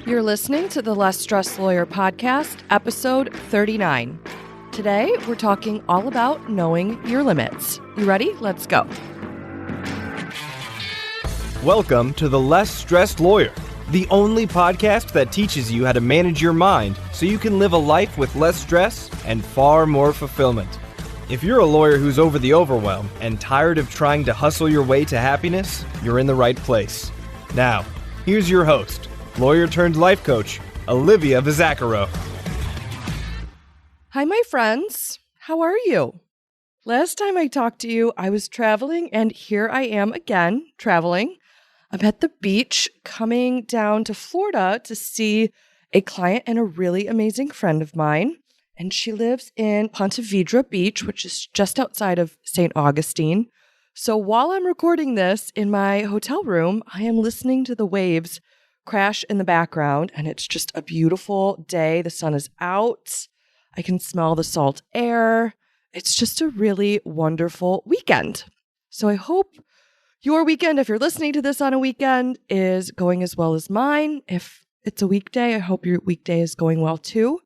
You're listening to the Less Stressed Lawyer podcast, episode 39. Today, we're talking all about knowing your limits. You ready? Let's go. Welcome to the Less Stressed Lawyer, the only podcast that teaches you how to manage your mind so you can live a life with less stress and far more fulfillment. If you're a lawyer who's over the overwhelm and tired of trying to hustle your way to happiness, you're in the right place. Now, here's your host, lawyer turned life coach, Olivia Vizacaro. Hi, my friends. How are you? Last time I talked to you, I was traveling, and here I am again, traveling. I'm at the beach, coming down to Florida to see a client and a really amazing friend of mine. And she lives in Ponte Vedra Beach, which is just outside of St. Augustine. So while I'm recording this in my hotel room, I am listening to the waves crash in the background, and it's just a beautiful day. The sun is out. I can smell the salt air. It's just a really wonderful weekend. So I hope your weekend, if you're listening to this on a weekend, is going as well as mine. If it's a weekday, I hope your weekday is going well too.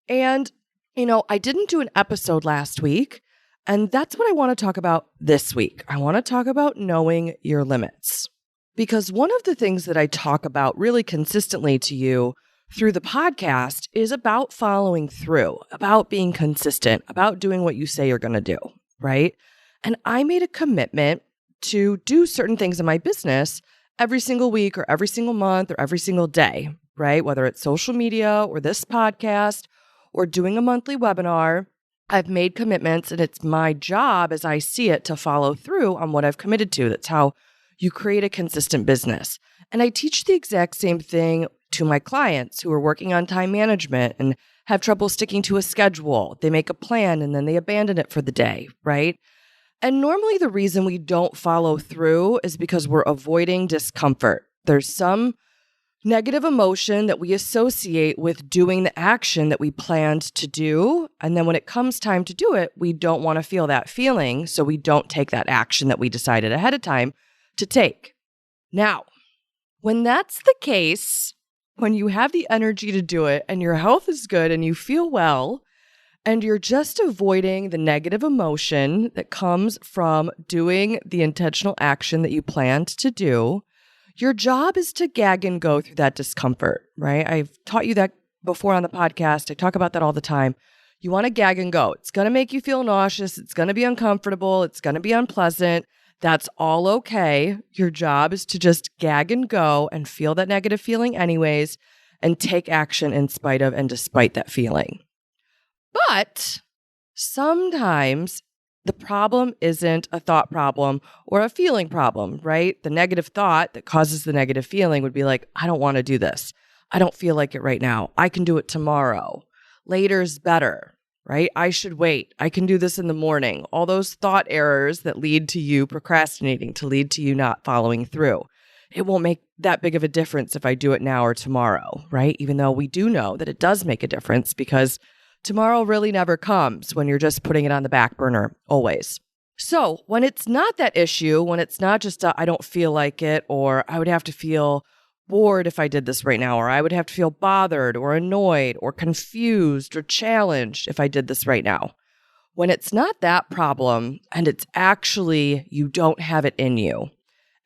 And, I didn't do an episode last week, and that's what I want to talk about this week. I want to talk about knowing your limits. Because one of the things that I talk about really consistently to you through the podcast is about following through, about being consistent, about doing what you say you're going to do, right? And I made a commitment to do certain things in my business every single week or every single month or every single day, right? Whether it's social media or this podcast or doing a monthly webinar, I've made commitments, and it's my job as I see it to follow through on what I've committed to. That's how you create a consistent business. And I teach the exact same thing to my clients who are working on time management and have trouble sticking to a schedule. They make a plan and then they abandon it for the day, right? And normally the reason we don't follow through is because we're avoiding discomfort. There's some negative emotion that we associate with doing the action that we planned to do. And then when it comes time to do it, we don't want to feel that feeling. So we don't take that action that we decided ahead of time to take. Now, when that's the case, when you have the energy to do it and your health is good and you feel well, and you're just avoiding the negative emotion that comes from doing the intentional action that you planned to do, your job is to gag and go through that discomfort, right? I've taught you that before on the podcast. I talk about that all the time. You want to gag and go. It's going to make you feel nauseous. It's going to be uncomfortable. It's going to be unpleasant. That's all okay. Your job is to just gag and go and feel that negative feeling anyways and take action in spite of and despite that feeling. But sometimes the problem isn't a thought problem or a feeling problem, right? The negative thought that causes the negative feeling would be like, I don't want to do this. I don't feel like it right now. I can do it tomorrow. Later's better. Right? I should wait. I can do this in the morning. All those thought errors that lead to you procrastinating, to lead to you not following through. It won't make that big of a difference if I do it now or tomorrow, right? Even though we do know that it does make a difference because tomorrow really never comes when you're just putting it on the back burner always. So when it's not that issue, when it's not just I don't feel like it, or I would have to feel bored if I did this right now, or I would have to feel bothered or annoyed or confused or challenged if I did this right now. When it's not that problem and it's actually you don't have it in you.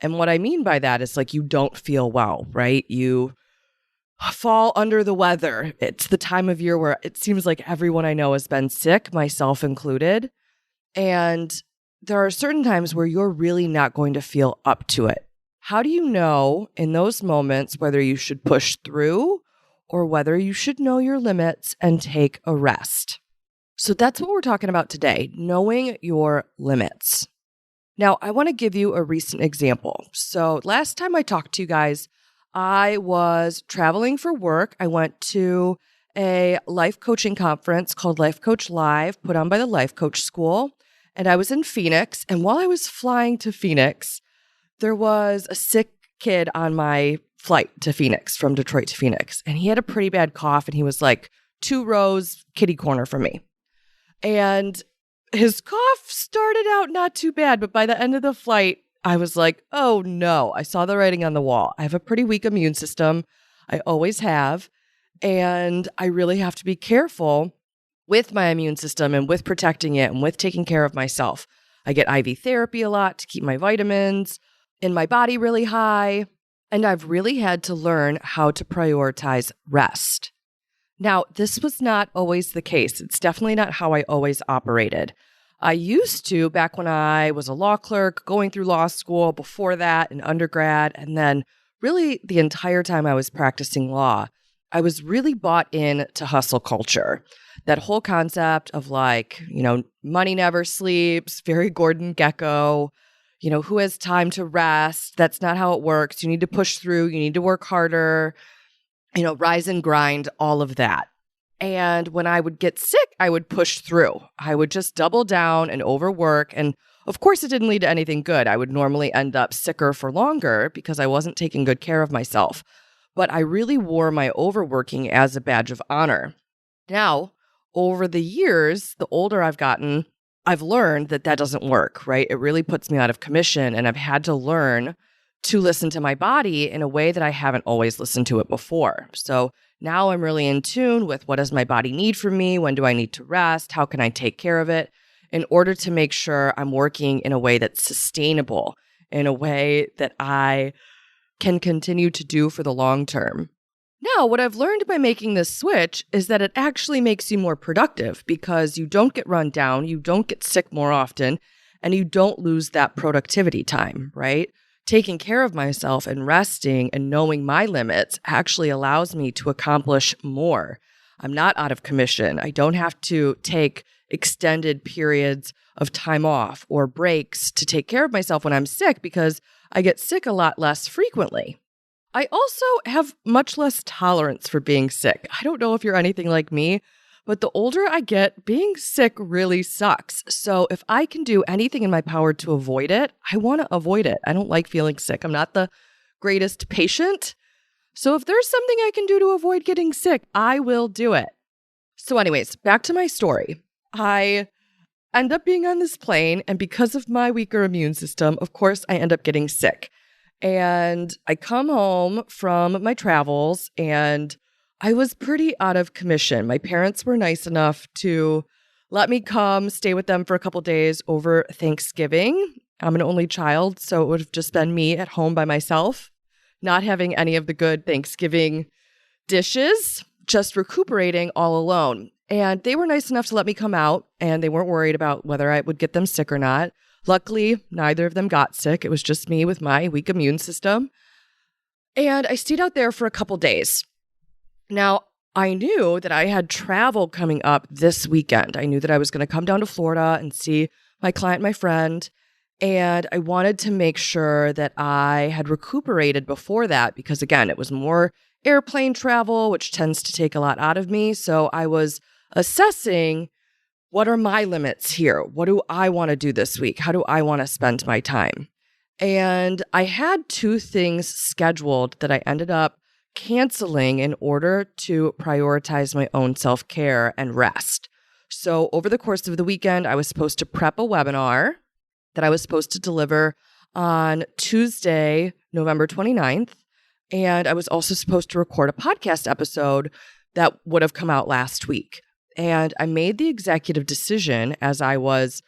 And what I mean by that is like you don't feel well, right? You fall under the weather. It's the time of year where it seems like everyone I know has been sick, myself included. And there are certain times where you're really not going to feel up to it. How do you know in those moments whether you should push through or whether you should know your limits and take a rest? So that's what we're talking about today, knowing your limits. Now, I want to give you a recent example. So last time I talked to you guys, I was traveling for work. I went to a life coaching conference called Life Coach Live, put on by the Life Coach School. And I was in Phoenix. And while I was flying to Phoenix, there was a sick kid on my flight to Phoenix, from Detroit to Phoenix. And he had a pretty bad cough, and he was like 2 rows kitty corner from me. And his cough started out not too bad, but by the end of the flight, I was like, oh no, I saw the writing on the wall. I have a pretty weak immune system. I always have. And I really have to be careful with my immune system and with protecting it and with taking care of myself. I get IV therapy a lot to keep my vitamins in my body really high. And I've really had to learn how to prioritize rest. Now, this was not always the case. It's definitely not how I always operated. I used to, back when I was a law clerk, going through law school, before that in undergrad, and then really the entire time I was practicing law, I was really bought in to hustle culture. That whole concept of money never sleeps, very Gordon Gekko, who has time to rest? That's not how it works. You need to push through. You need to work harder, rise and grind, all of that. And when I would get sick, I would push through. I would just double down and overwork. And of course, it didn't lead to anything good. I would normally end up sicker for longer because I wasn't taking good care of myself. But I really wore my overworking as a badge of honor. Now, over the years, the older I've gotten, I've learned that doesn't work, right? It really puts me out of commission, and I've had to learn to listen to my body in a way that I haven't always listened to it before. So now I'm really in tune with what does my body need from me? When do I need to rest? How can I take care of it in order to make sure I'm working in a way that's sustainable, in a way that I can continue to do for the long term. Now, what I've learned by making this switch is that it actually makes you more productive because you don't get run down, you don't get sick more often, and you don't lose that productivity time, right? Taking care of myself and resting and knowing my limits actually allows me to accomplish more. I'm not out of commission. I don't have to take extended periods of time off or breaks to take care of myself when I'm sick because I get sick a lot less frequently. I also have much less tolerance for being sick. I don't know if you're anything like me, but the older I get, being sick really sucks. So if I can do anything in my power to avoid it, I want to avoid it. I don't like feeling sick. I'm not the greatest patient. So if there's something I can do to avoid getting sick, I will do it. So anyways, back to my story. I end up being on this plane, and because of my weaker immune system, of course, I end up getting sick. And I come home from my travels, and I was pretty out of commission. My parents were nice enough to let me come stay with them for a couple days over Thanksgiving. I'm an only child, so it would have just been me at home by myself, not having any of the good Thanksgiving dishes, just recuperating all alone. And they were nice enough to let me come out, and they weren't worried about whether I would get them sick or not. Luckily, neither of them got sick. It was just me with my weak immune system. And I stayed out there for a couple days. Now, I knew that I had travel coming up this weekend. I knew that I was going to come down to Florida and see my client, my friend, and I wanted to make sure that I had recuperated before that because, again, it was more airplane travel, which tends to take a lot out of me. So I was assessing, what are my limits here? What do I want to do this week? How do I want to spend my time? And I had two things scheduled that I ended up canceling in order to prioritize my own self-care and rest. So over the course of the weekend, I was supposed to prep a webinar that I was supposed to deliver on Tuesday, November 29th. And I was also supposed to record a podcast episode that would have come out last week. And I made the executive decision as I was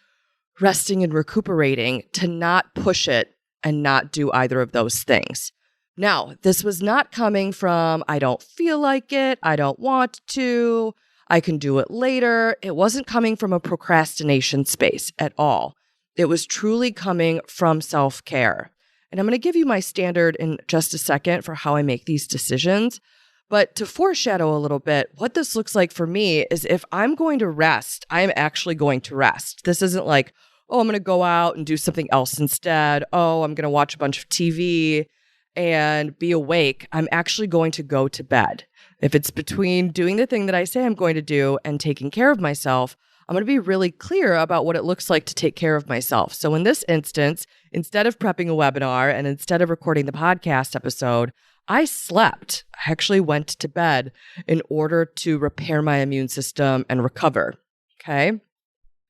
resting and recuperating to not push it and not do either of those things. Now, this was not coming from, I don't feel like it, I don't want to, I can do it later. It wasn't coming from a procrastination space at all. It was truly coming from self-care. And I'm going to give you my standard in just a second for how I make these decisions. But to foreshadow a little bit, what this looks like for me is if I'm going to rest, I am actually going to rest. This isn't like, oh, I'm going to go out and do something else instead. Oh, I'm going to watch a bunch of TV and be awake. I'm actually going to go to bed. If it's between doing the thing that I say I'm going to do and taking care of myself, I'm going to be really clear about what it looks like to take care of myself. So in this instance, instead of prepping a webinar and instead of recording the podcast episode, I slept. I actually went to bed in order to repair my immune system and recover. Okay.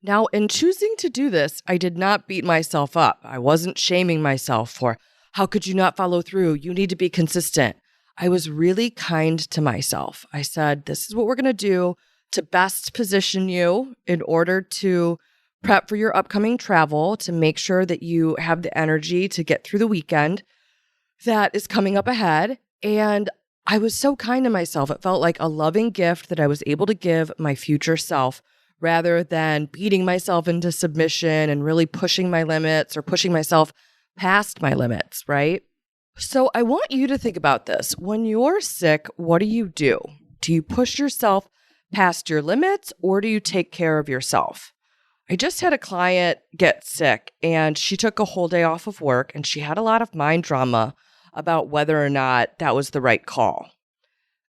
Now, in choosing to do this, I did not beat myself up. I wasn't shaming myself for, how could you not follow through? You need to be consistent. I was really kind to myself. I said, this is what we're going to do to best position you in order to prep for your upcoming travel, to make sure that you have the energy to get through the weekend that is coming up ahead. And I was so kind to myself. It felt like a loving gift that I was able to give my future self rather than beating myself into submission and really pushing my limits or pushing myself past my limits, right? So I want you to think about this. When you're sick, what do? Do you push yourself past your limits or do you take care of yourself? I just had a client get sick and she took a whole day off of work and she had a lot of mind drama about whether or not that was the right call.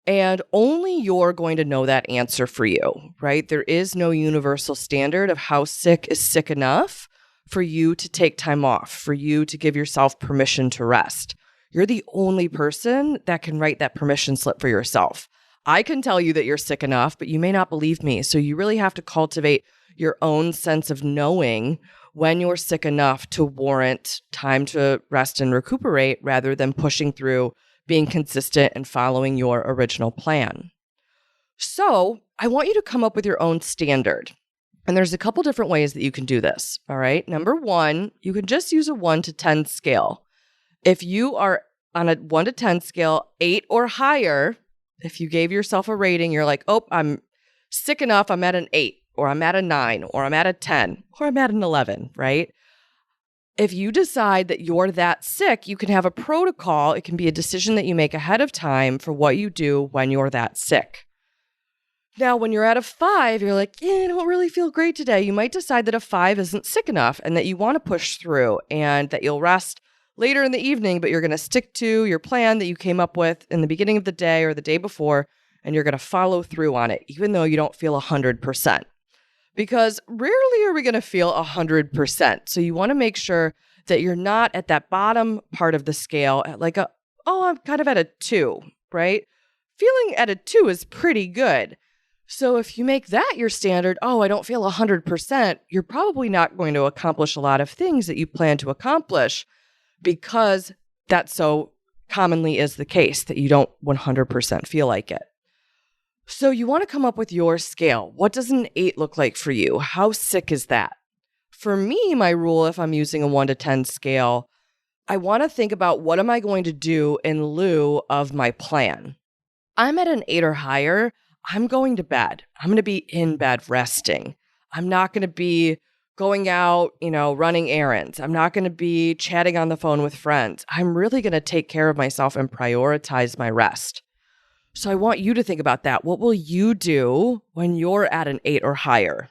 And only you're going to know that answer for you, right? There is no universal standard of how sick is sick enough for you to take time off, for you to give yourself permission to rest. You're the only person that can write that permission slip for yourself. I can tell you that you're sick enough, but you may not believe me. So you really have to cultivate your own sense of knowing when you're sick enough to warrant time to rest and recuperate rather than pushing through, being consistent and following your original plan. So I want you to come up with your own standard. And there's a couple different ways that you can do this. All right. Number one, you can just use a 1 to 10 scale. If you are on a 1 to 10 scale, 8 or higher, if you gave yourself a rating, you're like, oh, I'm sick enough, I'm at an 8, or I'm at a 9, or I'm at a 10, or I'm at an 11, right? If you decide that you're that sick, you can have a protocol. It can be a decision that you make ahead of time for what you do when you're that sick. Now, when you're at a 5, you're like, I don't really feel great today. You might decide that a 5 isn't sick enough and that you want to push through and that you'll rest later in the evening, but you're going to stick to your plan that you came up with in the beginning of the day or the day before, and you're going to follow through on it, even though you don't feel 100%. Because rarely are we going to feel 100%. So you want to make sure that you're not at that bottom part of the scale at like I'm kind of at a 2, right? Feeling at a 2 is pretty good. So if you make that your standard, I don't feel 100%, you're probably not going to accomplish a lot of things that you plan to accomplish because that so commonly is the case that you don't 100% feel like it. So you want to come up with your scale. What does an 8 look like for you? How sick is that? For me, my rule, if I'm using a 1 to 10 scale, I want to think about what am I going to do in lieu of my plan. I'm at an 8 or higher. I'm going to bed. I'm going to be in bed resting. I'm not going to be going out, running errands. I'm not going to be chatting on the phone with friends. I'm really going to take care of myself and prioritize my rest. So I want you to think about that. What will you do when you're at an 8 or higher?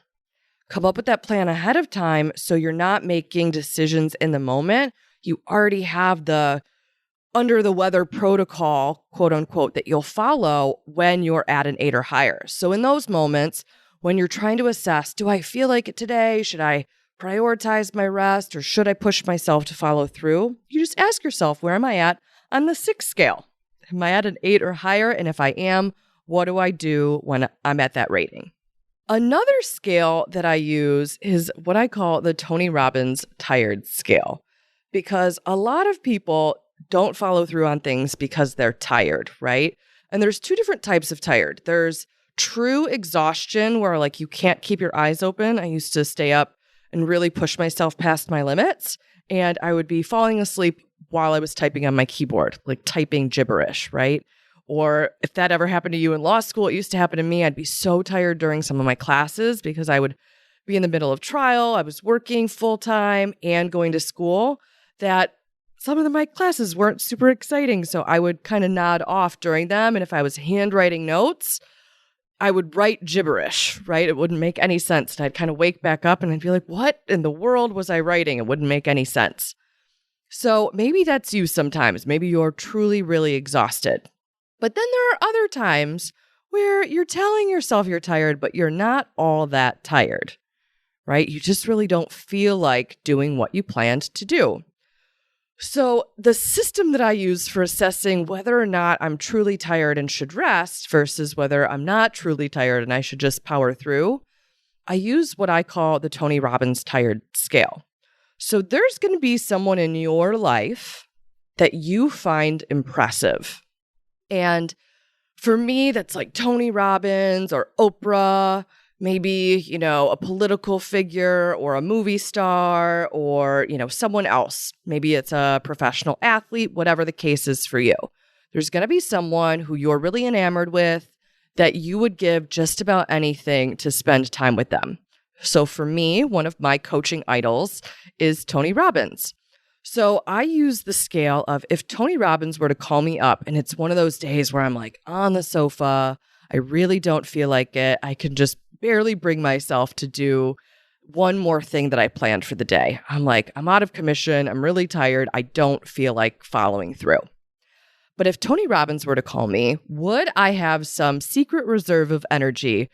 Come up with that plan ahead of time so you're not making decisions in the moment. You already have the under the weather protocol, quote unquote, that you'll follow when you're at an 8 or higher. So in those moments, when you're trying to assess, do I feel like it today? Should I prioritize my rest or should I push myself to follow through? You just ask yourself, where am I at on the 6 scale? Am I at an 8 or higher? And if I am, what do I do when I'm at that rating? Another scale that I use is what I call the Tony Robbins tired scale, because a lot of people don't follow through on things because they're tired, right? And there's 2 different types of tired. There's true exhaustion where like you can't keep your eyes open. I used to stay up and really push myself past my limits, and I would be falling asleep while I was typing on my keyboard, like typing gibberish, right? Or if that ever happened to you in law school, it used to happen to me. I'd be so tired during some of my classes because I would be in the middle of trial. I was working full time and going to school that some of my classes weren't super exciting. So I would kind of nod off during them. And if I was handwriting notes, I would write gibberish, right? It wouldn't make any sense. And I'd kind of wake back up and I'd be like, what in the world was I writing? It wouldn't make any sense. So maybe that's you sometimes. Maybe you're truly, really exhausted. But then there are other times where you're telling yourself you're tired, but you're not all that tired, right? You just really don't feel like doing what you planned to do. So the system that I use for assessing whether or not I'm truly tired and should rest versus whether I'm not truly tired and I should just power through, I use what I call the Tony Robbins tired scale. So there's going to be someone in your life that you find impressive. And for me, that's like Tony Robbins or Oprah, maybe, a political figure or a movie star or, someone else. Maybe it's a professional athlete, whatever the case is for you. There's going to be someone who you're really enamored with that you would give just about anything to spend time with them. So for me, one of my coaching idols is Tony Robbins. So I use the scale of if Tony Robbins were to call me up and it's one of those days where I'm like on the sofa, I really don't feel like it. I can just barely bring myself to do one more thing that I planned for the day. I'm like, I'm out of commission. I'm really tired. I don't feel like following through. But if Tony Robbins were to call me, would I have some secret reserve of energy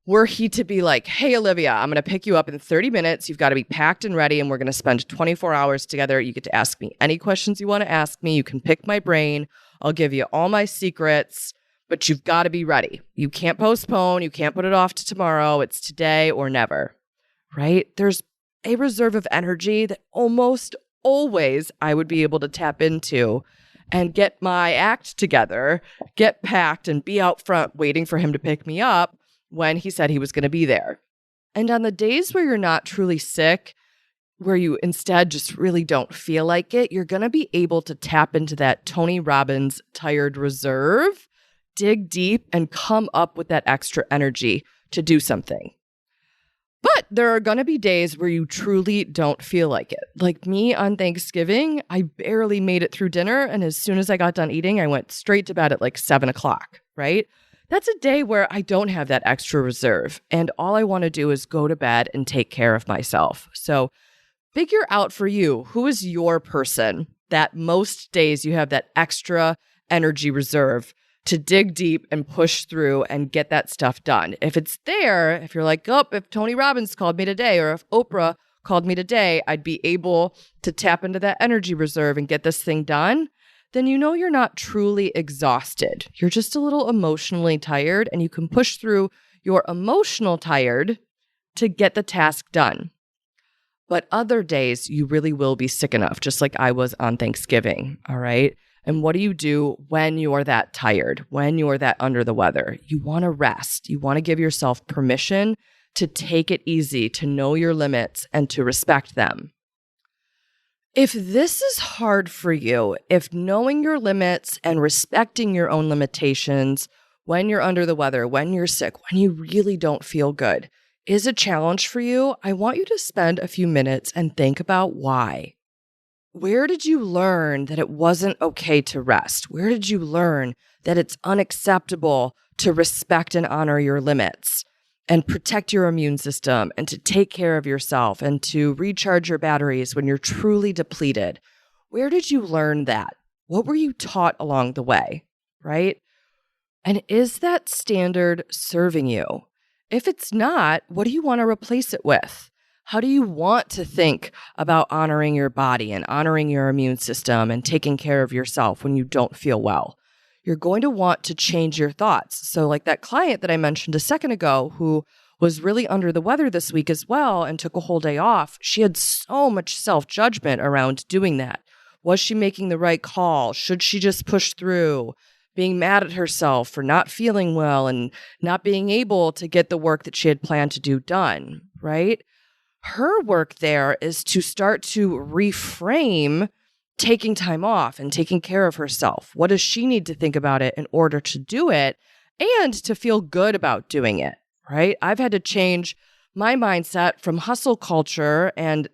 were he to be like, hey, Olivia, I'm going to pick you up in 30 minutes. You've got to be packed and ready, and we're going to spend 24 hours together. You get to ask me any questions you want to ask me. You can pick my brain. I'll give you all my secrets, but you've got to be ready. You can't postpone. You can't put it off to tomorrow. It's today or never, right? There's a reserve of energy that almost always I would be able to tap into and get my act together, get packed, and be out front waiting for him to pick me up when he said he was going to be there. And on the days where you're not truly sick, where you instead just really don't feel like it, you're going to be able to tap into that Tony Robbins tired reserve, dig deep, and come up with that extra energy to do something. But there are going to be days where you truly don't feel like it. Like me on Thanksgiving, I barely made it through dinner. And as soon as I got done eating, I went straight to bed at like 7 o'clock, right? That's a day where I don't have that extra reserve. And all I want to do is go to bed and take care of myself. So figure out for you, who is your person that most days you have that extra energy reserve to dig deep and push through and get that stuff done. If it's there, if you're like, oh, if Tony Robbins called me today or if Oprah called me today, I'd be able to tap into that energy reserve and get this thing done, then you know you're not truly exhausted. You're just a little emotionally tired, and you can push through your emotional tired to get the task done. But other days, you really will be sick enough, just like I was on Thanksgiving, all right? And what do you do when you're that tired, when you're that under the weather? You want to rest. You want to give yourself permission to take it easy, to know your limits, and to respect them. If this is hard for you, if knowing your limits and respecting your own limitations when you're under the weather, when you're sick, when you really don't feel good is a challenge for you, I want you to spend a few minutes and think about why. Where did you learn that it wasn't okay to rest? Where did you learn that it's unacceptable to respect and honor your limits and protect your immune system and to take care of yourself and to recharge your batteries when you're truly depleted? Where did you learn that? What were you taught along the way, right? And is that standard serving you? If it's not, what do you want to replace it with? How do you want to think about honoring your body and honoring your immune system and taking care of yourself when you don't feel well? You're going to want to change your thoughts. So like that client that I mentioned a second ago who was really under the weather this week as well and took a whole day off, she had so much self-judgment around doing that. Was she making the right call? Should she just push through? Being mad at herself for not feeling well and not being able to get the work that she had planned to do done, right? Her work there is to start to reframe taking time off and taking care of herself. What does she need to think about it in order to do it and to feel good about doing it, right? I've had to change my mindset from hustle culture and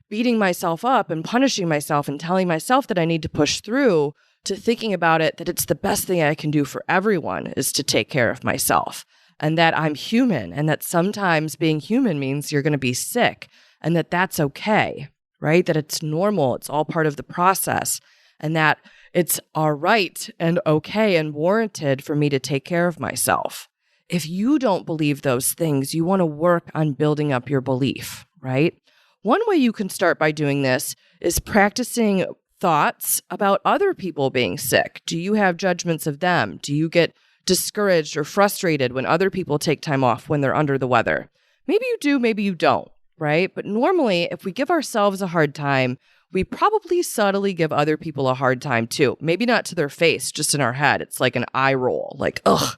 beating myself up and punishing myself and telling myself that I need to push through to thinking about it, that it's the best thing I can do for everyone is to take care of myself, and that I'm human, and that sometimes being human means you're going to be sick, and that that's okay, right? That it's normal, it's all part of the process, and that it's all right and okay and warranted for me to take care of myself. If you don't believe those things, you want to work on building up your belief, right? One way you can start by doing this is practicing thoughts about other people being sick. Do you have judgments of them? Do you get discouraged or frustrated when other people take time off when they're under the weather? Maybe you do, maybe you don't, right? But normally, if we give ourselves a hard time, we probably subtly give other people a hard time too. Maybe not to their face, just in our head. It's like an eye roll, like, ugh,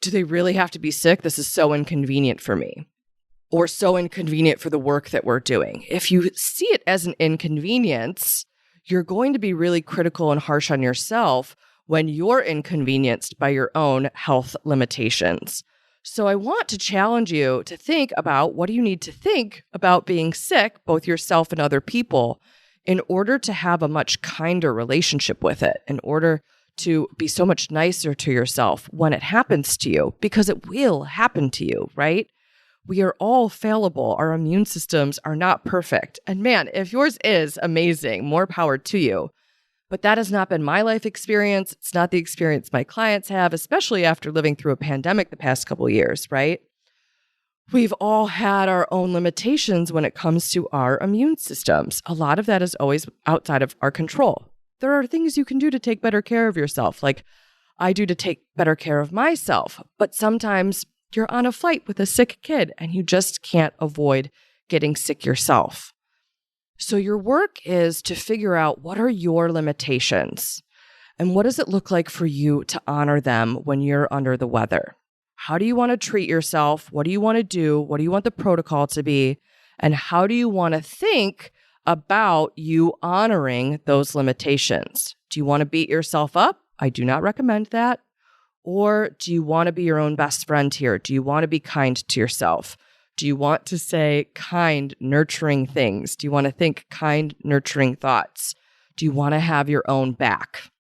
do they really have to be sick? This is so inconvenient for me, or so inconvenient for the work that we're doing. If you see it as an inconvenience, you're going to be really critical and harsh on yourself when you're inconvenienced by your own health limitations. So I want to challenge you to think about, what do you need to think about being sick, both yourself and other people, in order to have a much kinder relationship with it, in order to be so much nicer to yourself when it happens to you, because it will happen to you, right? We are all fallible. Our immune systems are not perfect. And man, if yours is, amazing, more power to you. But that has not been my life experience. It's not the experience my clients have, especially after living through a pandemic the past couple of years, right? We've all had our own limitations when it comes to our immune systems. A lot of that is always outside of our control. There are things you can do to take better care of yourself, like I do to take better care of myself. But sometimes you're on a flight with a sick kid and you just can't avoid getting sick yourself. So your work is to figure out, what are your limitations and what does it look like for you to honor them when you're under the weather? How do you want to treat yourself? What do you want to do? What do you want the protocol to be? And how do you want to think about you honoring those limitations? Do you want to beat yourself up? I do not recommend that. Or do you want to be your own best friend here? Do you want to be kind to yourself? Do you want to say kind, nurturing things? Do you want to think kind, nurturing thoughts? Do you want to have your own back?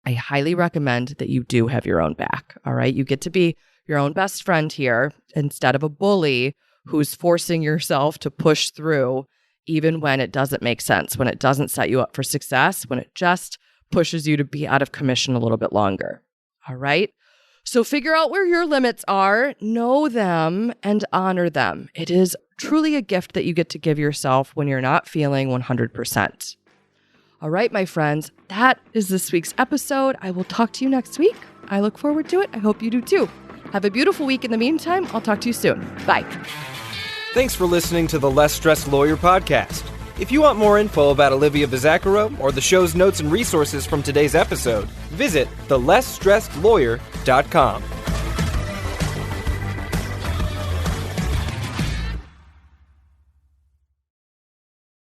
I highly recommend that you do have your own back, all right? You get to be your own best friend here instead of a bully who's forcing yourself to push through even when it doesn't make sense, when it doesn't set you up for success, when it just pushes you to be out of commission a little bit longer, all right? So figure out where your limits are, know them, and honor them. It is truly a gift that you get to give yourself when you're not feeling 100%. All right, my friends, that is this week's episode. I will talk to you next week. I look forward to it. I hope you do too. Have a beautiful week in the meantime. I'll talk to you soon. Bye. Thanks for listening to the Less Stressed Lawyer podcast. If you want more info about Olivia Bizacaro or the show's notes and resources from today's episode, visit thelesstressedlawyer.com.